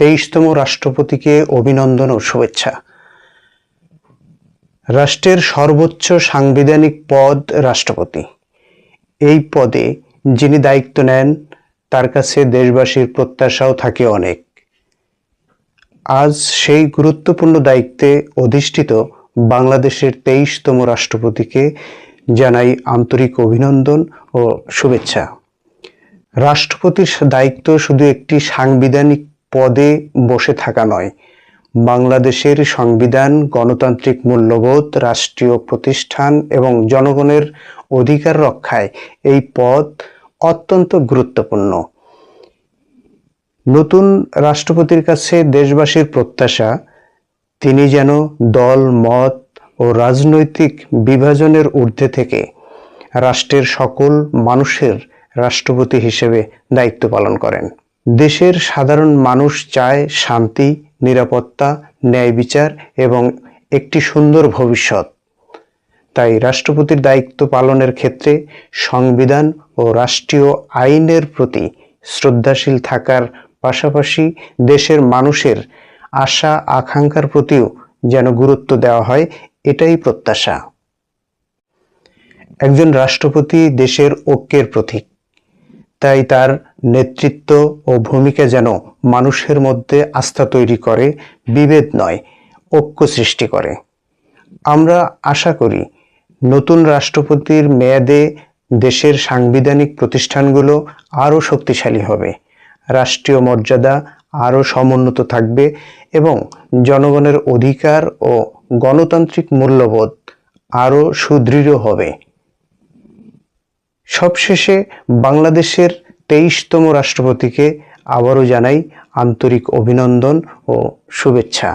23তম রাষ্ট্রপতিকে অভিনন্দন ও শুভেচ্ছা। রাষ্ট্রের সর্বোচ্চ সাংবিধানিক পদ রাষ্ট্রপতি। এই পদে যিনি দায়িত্ব নেন তার কাছে দেশবাসীর প্রত্যাশাও থাকে অনেক। আজ সেই গুরুত্বপূর্ণ দায়িত্বে অধিষ্ঠিত বাংলাদেশের 23তম রাষ্ট্রপতিকে জানাই আন্তরিক অভিনন্দন ও শুভেচ্ছা। রাষ্ট্রপতির দায়িত্ব শুধু একটি সাংবিধানিক পদে বসে থাকা নয়, বাংলাদেশের সংবিধান, গণতান্ত্রিক মূল্যবোধ, রাষ্ট্রীয় প্রতিষ্ঠান এবং জনগণের অধিকার রক্ষায় এই পদ অত্যন্ত গুরুত্বপূর্ণ। নতুন রাষ্ট্রপতির কাছে দেশবাসীর প্রত্যাশা তিনি যেন দল, মত ও রাজনৈতিক বিভাজনের ঊর্ধ্বে থেকে রাষ্ট্রের সকল মানুষের রাষ্ট্রপতি হিসেবে দায়িত্ব পালন করেন। দেশের সাধারণ মানুষ চায় শান্তি, নিরাপত্তা, ন্যায় বিচার এবং একটি সুন্দর ভবিষ্যৎ। তাই রাষ্ট্রপতির দায়িত্ব পালনের ক্ষেত্রে সংবিধান ও রাষ্ট্রীয় আইনের প্রতি শ্রদ্ধাশীল থাকার পাশাপাশি দেশের মানুষের আশা আকাঙ্ক্ষার প্রতিও যেন গুরুত্ব দেওয়া হয়, এটাই প্রত্যাশা। একজন রাষ্ট্রপতি দেশের ঐক্যের প্রতীক, তাই তার নেতৃত্ব ও ভূমিকা যেন মানুষের মধ্যে আস্থা তৈরি করে, বিভেদ নয়, ঐক্য সৃষ্টি করে। আমরা আশা করি নতুন রাষ্ট্রপতির মেয়াদে দেশের সাংবিধানিক প্রতিষ্ঠানগুলো আরও শক্তিশালী হবে, রাষ্ট্রীয় মর্যাদা আরও সমুন্নত থাকবে এবং জনগণের অধিকার ও গণতান্ত্রিক মূল্যবোধ আরও সুদৃঢ় হবে। সবশেষে বাংলাদেশের 23তম রাষ্ট্রপতিকে আবারও জানাই আন্তরিক অভিনন্দন ও শুভেচ্ছা।